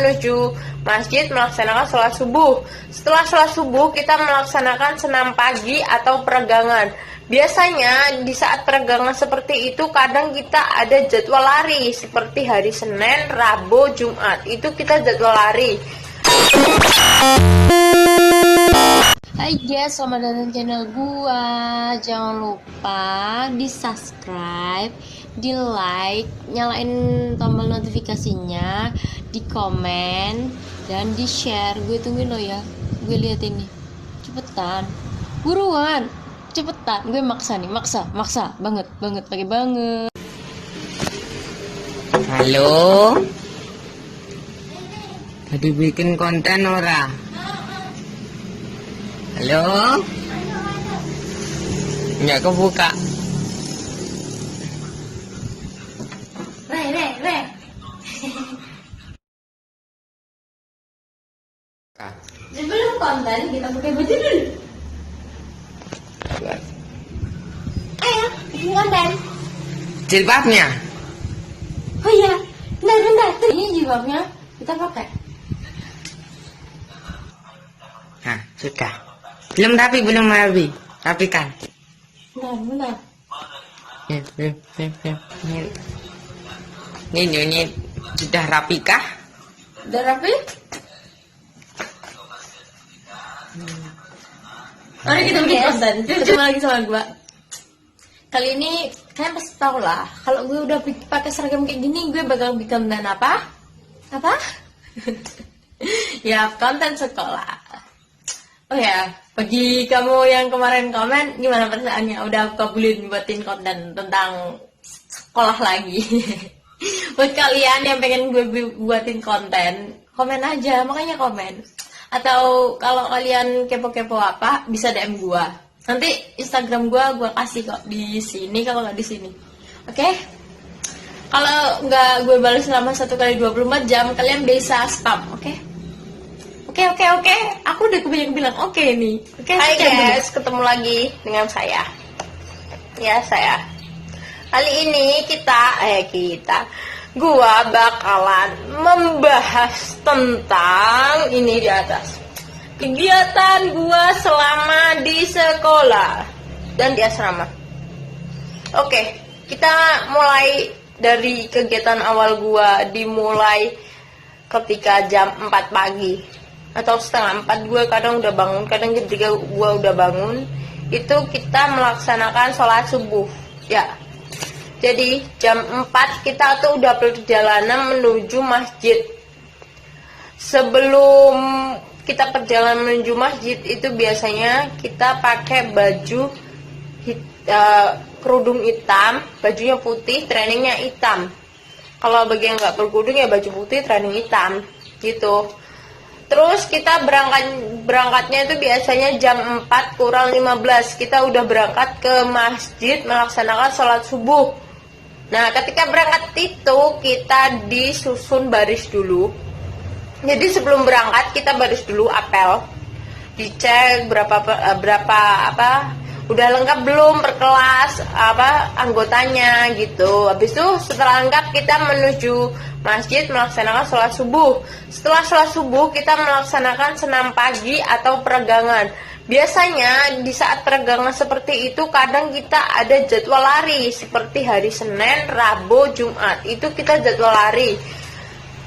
menuju masjid melaksanakan sholat subuh. Setelah sholat subuh kita melaksanakan senam pagi atau peregangan. Biasanya di saat peregangan seperti itu kadang kita ada jadwal lari, seperti hari Senin, Rabu, Jumat. Itu kita jadwal lari. Hai guys, selamat datang channel gua. Jangan lupa di subscribe, di like, nyalain tombol notifikasinya, di komen, dan di share. Gue tungguin lo ya. Gue lihat ini. Cepetan, buruan, cepetan. Gue maksa nih, maksa banget, pakai banget. Halo, tadi bikin konten ora? Halo, nggak kebuka. Re. Sebelum konten kita pakai baju dulu. Ayo, bikin konten. Jilbabnya? Oh iya, bentar. Ini jilbabnya kita pakai. Nah, sudah. Belum rapi. Rapikan. Bentar. Ini sudah rapikah? Udah rapi? Mari kita bikin konten. Cuma lagi sama gua. Kali ini kalian pasti tahu lah, kalau gue udah pakai seragam kayak gini, gue bakal bikin konten apa? Ya, konten sekolah. Oh ya, bagi kamu yang kemarin komen, gimana perasaannya? Udah aku kabulin buatin konten tentang sekolah lagi. Buat kalian yang pengen gue buatin konten, komen aja, makanya komen. Atau kalau kalian kepo-kepo apa, bisa DM gue. Nanti Instagram gue kasih kok di sini, kalau nggak di sini. Oke? Kalau nggak gue balas selama 1 kali 24 jam, kalian bisa spam, oke? Oke. Aku udah kebanyakan bilang oke nih. Oke. Hai guys, ketemu lagi dengan saya. Ya, saya. Kali ini gua bakalan membahas tentang ini di atas. Kegiatan gua selama di sekolah dan di asrama. Oke, kita mulai dari kegiatan awal gua, dimulai ketika jam 4 pagi atau setengah 4 gue kadang udah bangun, kadang ketika gue udah bangun itu kita melaksanakan sholat subuh ya. Jadi jam 4 kita tuh udah perjalanan menuju masjid. Sebelum kita perjalanan menuju masjid itu biasanya kita pakai baju kerudung hitam, bajunya putih, trainingnya hitam. Kalau bagi yang nggak berkerudung ya baju putih, training hitam gitu. Terus kita berangkatnya itu biasanya jam 4 kurang 15. Kita udah berangkat ke masjid melaksanakan sholat subuh. Nah, ketika berangkat itu kita disusun baris dulu. Jadi sebelum berangkat kita baris dulu apel. Dicek udah lengkap belum per kelas anggotanya gitu. Habis itu setelah lengkap kita menuju masjid melaksanakan sholat subuh. Setelah sholat subuh kita melaksanakan senam pagi atau peregangan. Biasanya di saat peregangan seperti itu kadang kita ada jadwal lari, seperti hari Senin, Rabu, Jumat. Itu kita jadwal lari.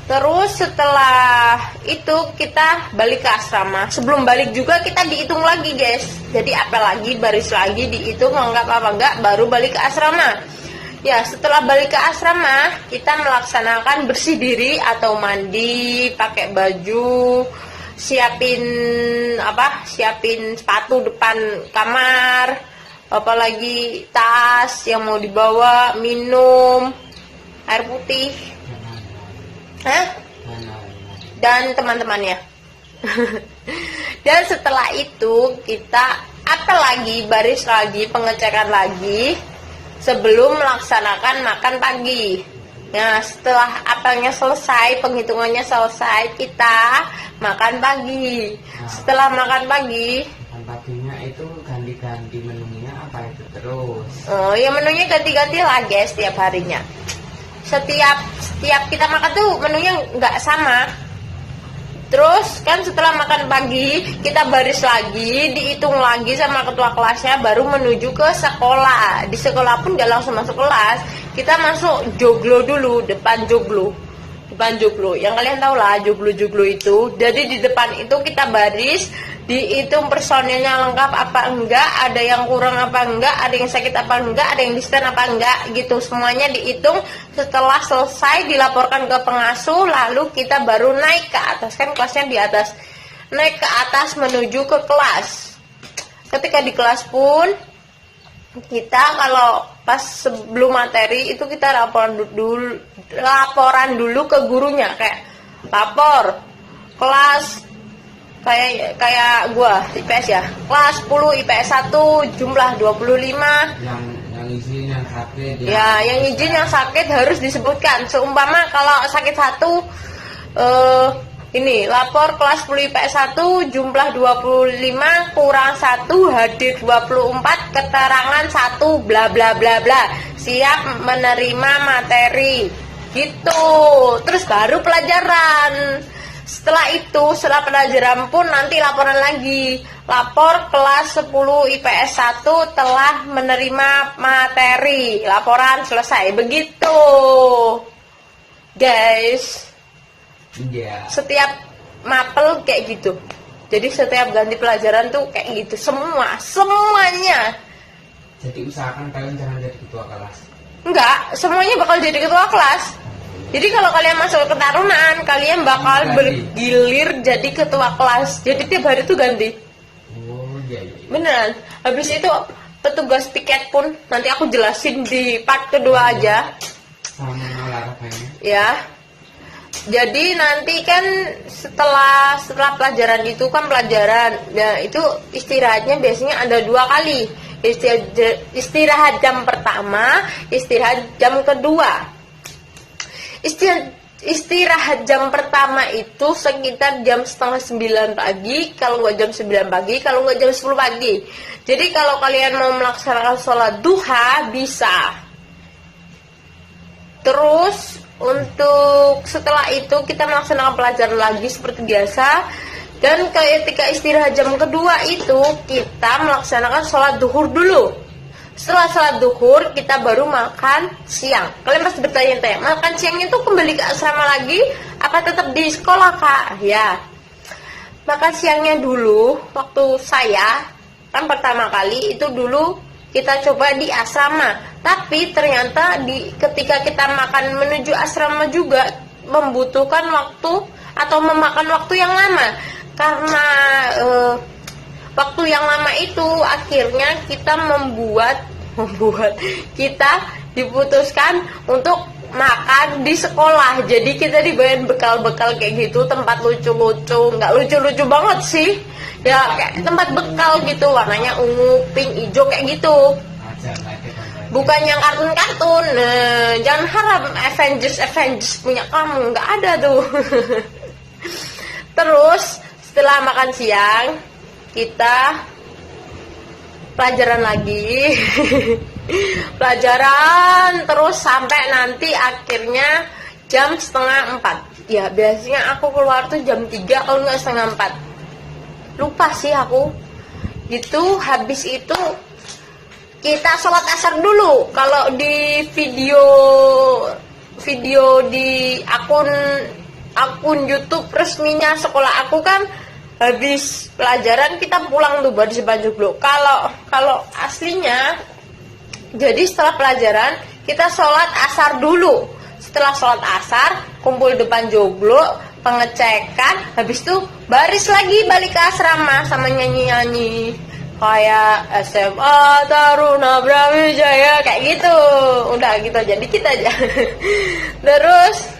Terus setelah itu kita balik ke asrama. Sebelum balik juga kita dihitung lagi guys. Jadi apel lagi, baris lagi, dihitung lengkap apa enggak, baru balik ke asrama. Ya, setelah balik ke asrama, kita melaksanakan bersih diri atau mandi, pakai baju, siapin sepatu depan kamar, apalagi tas yang mau dibawa, minum, air putih, dan teman-temannya. Dan setelah itu kita apel lagi, baris lagi, pengecekan lagi sebelum melaksanakan makan pagi. Nah, setelah apelnya selesai, penghitungannya selesai, kita makan pagi. Setelah makan pagi, Paginya itu ganti-ganti menunya apa itu terus? Oh ya, menunya ganti-ganti lah guys setiap harinya. Setiap kita makan tuh menunya nggak sama. Terus kan setelah makan pagi kita baris lagi, dihitung lagi sama ketua kelasnya, baru menuju ke sekolah. Di sekolah pun gak langsung masuk kelas, kita masuk joglo dulu, depan joglo. Yang kalian tahu lah joglo itu. Jadi di depan itu kita baris, dihitung personilnya lengkap apa enggak, ada yang kurang apa enggak, ada yang sakit apa enggak, ada yang di stand apa enggak gitu. Semuanya dihitung. Setelah selesai dilaporkan ke pengasuh, lalu kita baru naik ke atas, kan kelasnya di atas. Naik ke atas menuju ke kelas. Ketika di kelas pun kita kalau pas sebelum materi itu kita laporan dulu ke gurunya, kayak lapor kelas kayak gua IPS ya, kelas 10 IPS 1 jumlah 25. Yang izin yang sakit Ya, yang izin yang sakit harus disebutkan. Seumpama kalau sakit satu ini lapor kelas 10 IPS 1 jumlah 25 kurang 1 hadir 24 keterangan 1 bla bla bla bla, siap menerima materi gitu. Terus baru pelajaran. Setelah itu, setelah pelajaran pun nanti laporan lagi. Lapor kelas 10 IPS 1 telah menerima materi. Laporan selesai. Begitu, guys. Iya. Setiap mapel kayak gitu. Jadi setiap ganti pelajaran tuh kayak gitu. Semuanya. Jadi usahakan kalian jangan jadi ketua kelas. Enggak, semuanya bakal jadi ketua kelas. Jadi kalau kalian masuk ke tarunan, kalian bakal bergilir jadi ketua kelas. Jadi tiap hari tuh ganti. Oh iya. Beneran. Habis itu petugas piket pun nanti aku jelasin di part kedua aja. Sama olahraganya. Ya. Jadi nanti kan setelah pelajaran itu kan pelajaran. Nah, itu istirahatnya biasanya ada 2 kali. Istirahat jam pertama, istirahat jam kedua. Istirahat jam pertama itu sekitar jam setengah 9 pagi, kalau nggak jam 9 pagi, kalau nggak jam 10 pagi. Jadi kalau kalian mau melaksanakan sholat duha bisa. Terus untuk setelah itu kita melaksanakan pelajaran lagi seperti biasa. Dan ketika istirahat jam kedua itu kita melaksanakan sholat duhur dulu. Setelah sholat duhur kita baru makan siang. Kalian pasti bertanya-tanya, makan siangnya itu kembali ke asrama lagi apa tetap di sekolah, Kak? Ya, makan siangnya dulu. Waktu saya kan pertama kali itu dulu kita coba di asrama. Tapi ternyata ketika kita makan menuju asrama juga membutuhkan waktu atau memakan waktu yang lama. Karena waktu yang lama itu akhirnya kita membuat kita diputuskan untuk makan di sekolah. Jadi kita dibawain bekal-bekal kayak gitu, tempat lucu-lucu, nggak lucu-lucu banget sih ya, kayak tempat bekal gitu, warnanya ungu, pink, hijau kayak gitu. Bukan yang kartun-kartun. Jangan harap Avengers punya kamu, nggak ada tuh. Terus setelah makan siang kita pelajaran lagi. Pelajaran terus sampai nanti akhirnya jam 3:30. Ya biasanya aku keluar tuh jam 3 kalau nggak 3:30. Lupa sih aku. Gitu, habis itu kita sholat asar dulu. Kalau di video di akun YouTube resminya sekolah aku kan habis pelajaran kita pulang tuh baru di depan joglo. Kalau aslinya, jadi setelah pelajaran kita sholat asar dulu. Setelah sholat asar kumpul depan joglo, pengecekan, habis itu baris lagi balik ke asrama sama nyanyi-nyanyi kayak SMA Taruna Brawijaya kayak gitu. Udah gitu aja, dikit aja. Terus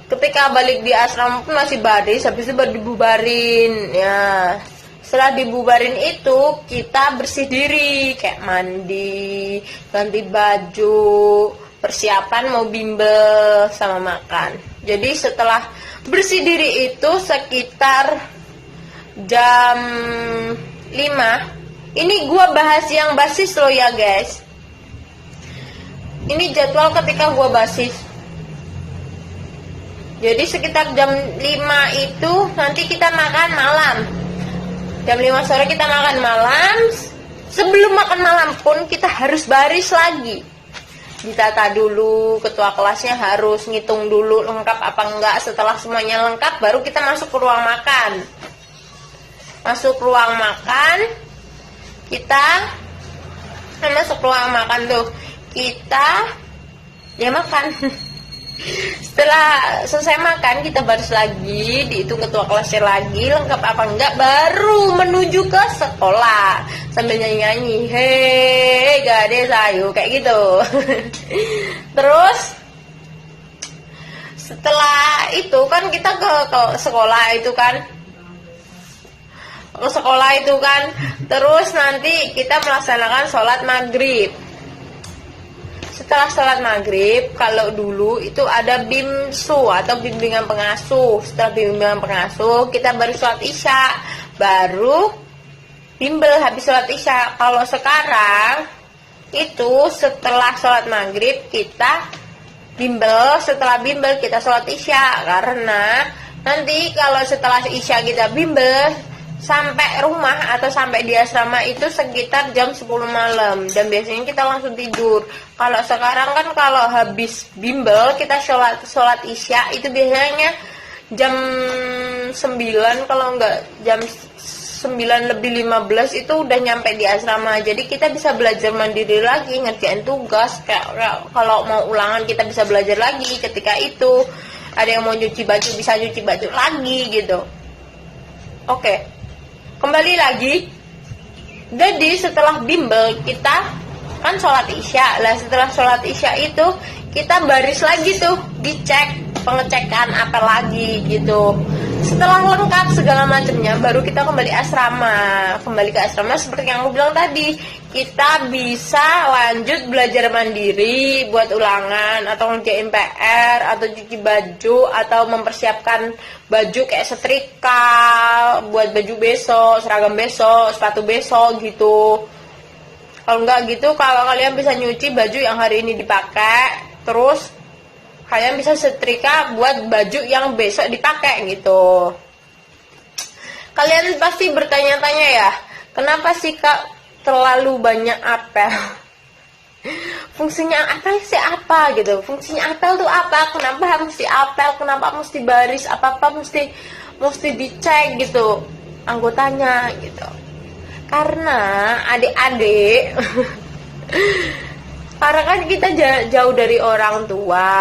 ketika balik di asrama pun masih baris, habis itu baru dibubarin. Ya, setelah dibubarin itu kita bersih diri, kayak mandi, ganti baju, persiapan mau bimbel sama makan. Jadi setelah bersih diri itu sekitar jam 5. Ini gua bahas yang basis loh ya guys. Ini jadwal ketika gua basis. Jadi sekitar jam 5 itu nanti kita makan malam. Jam 5 sore kita makan malam. Sebelum makan malam pun kita harus baris lagi. Ditata dulu, ketua kelasnya harus ngitung dulu lengkap apa enggak. Setelah semuanya lengkap baru kita masuk ke ruang makan. Masuk ruang makan, kita masuk ruang makan tuh, kita ya makan. Setelah selesai makan kita baris lagi, dihitung ketua kelasnya lagi lengkap apa enggak, baru menuju ke sekolah sambil nyanyi-nyanyi, hei gades ayo, kayak gitu. Terus setelah itu kan kita ke sekolah itu kan, terus nanti kita melaksanakan sholat maghrib. Setelah sholat maghrib, kalau dulu itu ada bimsu atau bimbingan pengasuh. Setelah bimbingan pengasuh, kita baru sholat isya, baru bimbel habis sholat isya. Kalau sekarang itu setelah sholat maghrib kita bimbel, setelah bimbel kita sholat isya. Karena nanti kalau setelah isya kita bimbel, sampai rumah atau sampai di asrama itu sekitar jam 10 malam, dan biasanya kita langsung tidur. Kalau sekarang kan kalau habis bimbel kita sholat isya itu biasanya jam 9, kalau enggak jam 9:15 itu udah nyampe di asrama. Jadi kita bisa belajar mandiri lagi, ngerjain tugas. Kalau mau ulangan kita bisa belajar lagi ketika itu. Ada yang mau nyuci baju bisa nyuci baju lagi gitu. Oke. Kembali lagi, jadi setelah bimbel kita kan sholat isya lah. Setelah sholat isya itu kita baris lagi tuh, dicek pengecekan apa lagi gitu. Setelah lengkap segala macamnya, baru kita kembali asrama. Kembali ke asrama seperti yang aku bilang tadi, kita bisa lanjut belajar mandiri buat ulangan atau ngerjain PR atau cuci baju atau mempersiapkan baju kayak setrika buat baju besok, seragam besok, sepatu besok gitu. Kalau enggak gitu, kalau kalian bisa nyuci baju yang hari ini dipakai, terus kalian bisa setrika buat baju yang besok dipakai gitu. Kalian pasti bertanya-tanya ya, kenapa sih Kak terlalu banyak apel? Fungsinya apel sih apa gitu? Fungsinya apel tuh apa? Kenapa mesti apel? Kenapa mesti baris? Apa-apa mesti dicek gitu anggotanya gitu. Karena adik-adik karena kan kita jauh dari orang tua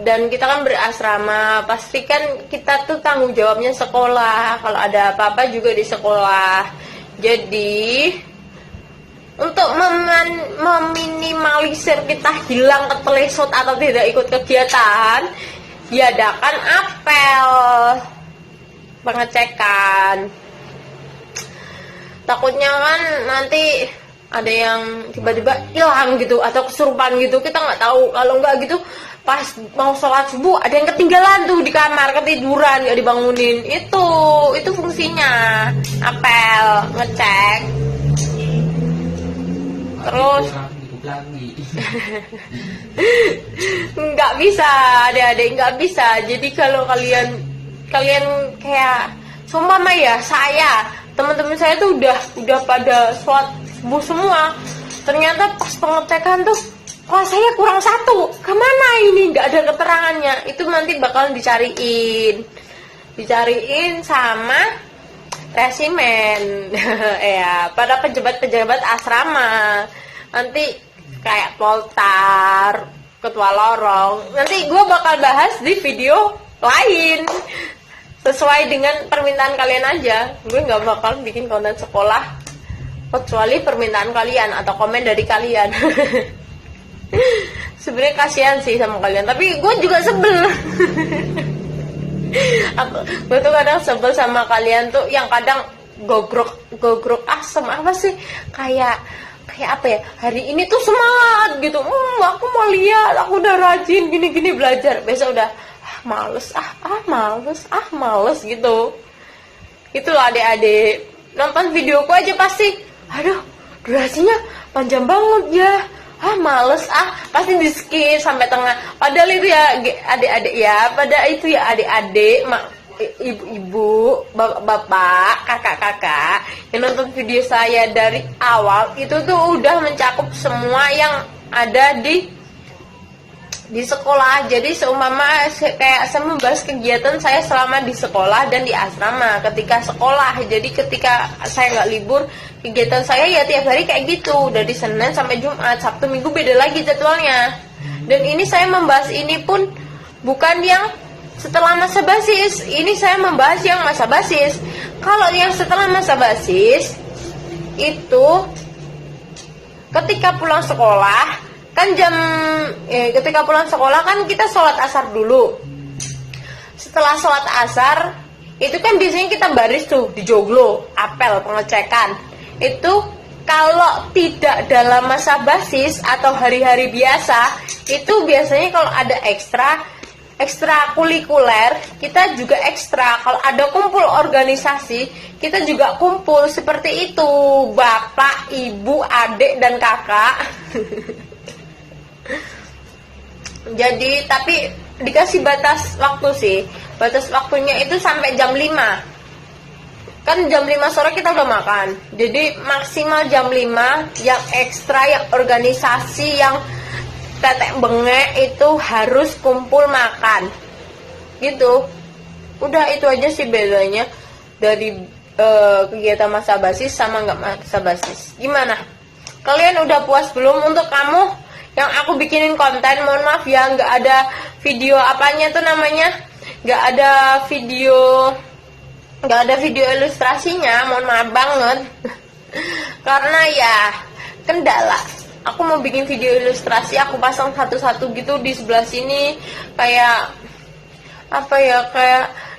dan kita kan berasrama, pasti kan kita tuh tanggung jawabnya sekolah. Kalau ada apa-apa juga di sekolah. Jadi untuk meminimalisir kita hilang ketelesot atau tidak ikut kegiatan, diadakan apel pengecekan. Takutnya kan nanti ada yang tiba-tiba hilang gitu atau kesurupan gitu, kita nggak tahu. Kalau nggak gitu pas mau sholat subuh ada yang ketinggalan tuh di kamar, ketiduran nggak dibangunin. Itu fungsinya apel, ngecek. Terus nggak bisa, adik-adik nggak bisa. Jadi kalau kalian kayak sumpah ya, saya teman-teman saya tuh udah pada sholat subuh semua. Ternyata pas pengecekan tuh kelas saya kurang satu. Kemana ini? Nggak ada keterangannya. Itu nanti bakalan dicariin sama resimen ya, pada pejabat-pejabat asrama. Nanti kayak poltar, ketua lorong. Nanti gue bakal bahas di video lain sesuai dengan permintaan kalian aja. Gue nggak bakal bikin konten sekolah kecuali permintaan kalian atau komen dari kalian. Sebenarnya kasihan sih sama kalian, tapi gue juga sebel. Gue tuh kadang sebel sama kalian tuh yang kadang gogrok asem apa sih, kayak apa ya, hari ini tuh semangat gitu, aku mau lihat, aku udah rajin gini belajar, besok udah males gitu. Itulah adik-adik, nonton videoku aja pasti, aduh durasinya panjang banget ya, males pasti di skip sampai tengah. Padahal itu ya adik-adik ya, adik-adik, ibu-ibu, bapak-bapak, kakak-kakak yang nonton video saya dari awal itu tuh udah mencakup semua yang ada di sekolah. Jadi seumpama kayak saya membahas kegiatan saya selama di sekolah dan di asrama ketika sekolah. Jadi ketika saya nggak libur, kegiatan saya ya tiap hari kayak gitu, dari Senin sampai Jumat. Sabtu Minggu beda lagi jadwalnya. Dan ini saya membahas ini pun bukan yang setelah masa basis, ini saya membahas yang masa basis. Kalau yang setelah masa basis itu ketika pulang sekolah kan ketika pulang sekolah kan kita sholat asar dulu. Setelah sholat asar itu kan biasanya kita baris tuh di joglo, apel, pengecekan. Itu kalau tidak dalam masa basis atau hari-hari biasa, itu biasanya kalau ada ekstrakurikuler kita juga ekstra. Kalau ada kumpul organisasi kita juga kumpul seperti itu, bapak, ibu, adik, dan kakak. Jadi tapi dikasih batas waktu sih. Batas waktunya itu sampai jam 5. Kan jam 5 sore kita udah makan. Jadi maksimal jam 5 yang ekstra, yang organisasi, yang tetek bengek itu harus kumpul makan. Gitu. Udah itu aja sih bedanya dari kegiatan masa basis sama nggak masa basis. Gimana? Kalian udah puas belum? Untuk kamu yang aku bikinin konten, mohon maaf ya, nggak ada video apanya tuh namanya, nggak ada video ilustrasinya, mohon maaf banget. Karena ya kendala. Aku mau bikin video ilustrasi, aku pasang satu-satu gitu di sebelah sini, kayak kayak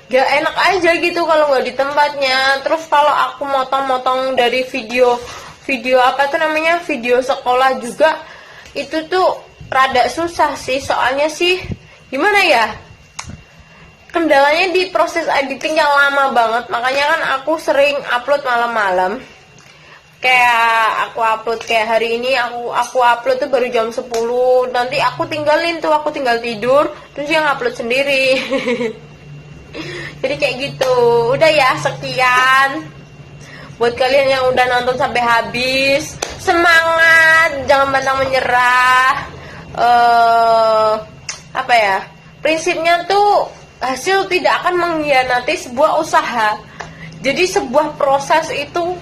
gak enak aja gitu kalau nggak di tempatnya. Terus kalau aku motong-motong dari video sekolah juga, itu tuh rada susah sih. Soalnya sih gimana ya, kendalanya di proses editingnya lama banget. Makanya kan aku sering upload malam-malam. Kayak aku upload kayak hari ini, aku upload tuh baru jam 10. Nanti aku tinggal tidur, terus yang upload sendiri. Jadi kayak gitu. Udah ya, sekian. Buat kalian yang udah nonton sampai habis, semangat, jangan pantang menyerah. Prinsipnya tuh hasil tidak akan mengkhianati sebuah usaha. Jadi sebuah proses itu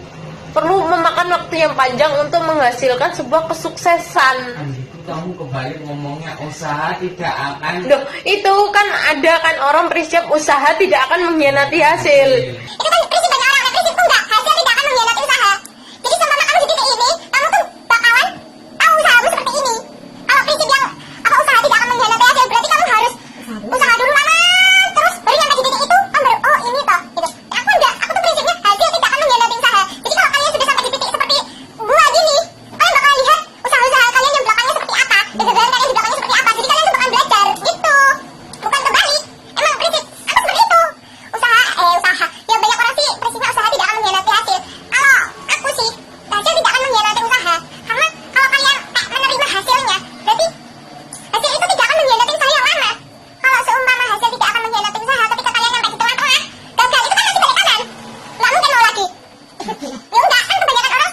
perlu memakan waktu yang panjang untuk menghasilkan sebuah kesuksesan. Kamu kembali ngomongnya usaha tidak akan. Loh, itu kan ada kan orang prinsip usaha tidak akan mengkhianati hasil. Itu kan prinsip banyak orang, prinsipku enggak, hasil tidak akan mengkhianati usaha. Jadi sama kamu di titik ini, kamu tuh bakalan tahu usahamu seperti ini. Kalau prinsip yang usaha tidak akan mengkhianati hasil, berarti kamu harus usaha dulu lama, terus baru nyampe di titik itu, kamu baru ini toh, gitu. Ya, aku enggak, aku tuh prinsipnya hasil tidak akan mengkhianati usaha. Jadi kalau kalian sudah sampai di titik seperti gua gini, kalian bakal lihat usaha-usaha kalian yang belakangnya seperti apa, kegagalan kalian di belakangnya seperti apa. Jadi kalian tuh bakal belajar, gitu. Bukan terbalik. Emang prinsip aku seperti itu. Usaha. Ya banyak orang sih prinsipnya usaha tidak akan mengkhianati hasil. Kalau aku sih, hasil tidak akan mengkhianati usaha. Karena kalau kalian menerima hasilnya, berarti hasil itu tidak akan mengkhianati usaha yang lama. Kalau seumpama hasil tidak akan mengkhianati usaha, ketika kalian sampai di tengah-tengah, gagal itu kan masih balik kanan. Nggak mungkin mau lagi. Ya enggak, kan kebanyakan orang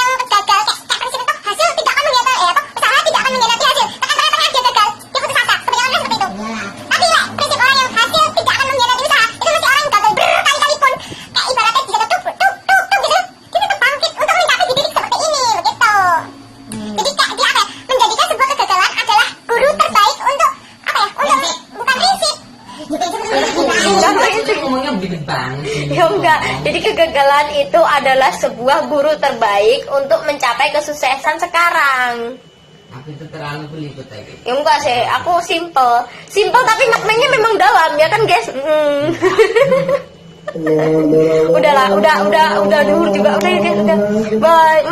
yang gagal kayak prinsip itu hasil tidak akan mengkhianati usaha tidak akan mengkhianati hasil. Tekan tengah-tengah dia gagal, dia putus asa. Kebanyakan orang seperti itu. Tapi ya, prinsip orang yang hasil tidak akan mengkhianati usaha, itu masih orang yang gagal berkali-kali pun. Kayak ibaratnya jika tuk gitu, dia tetap bangkit untuk mencapai di titik seperti ini, begitu. Jadi kayak dia menjadikan sebuah kegagalan adalah guru terbaik untuk bukan prinsip. Ngomongnya begitu banget. Ya enggak. Jadi kegagalan itu adalah sebuah guru terbaik untuk mencapai kesuksesan sekarang. Aku itu terlalu belibet aja. Ya enggak sih, aku simple tapi maknanya memang dalam ya kan guys. Udahlah, udah duhur juga, udah bye.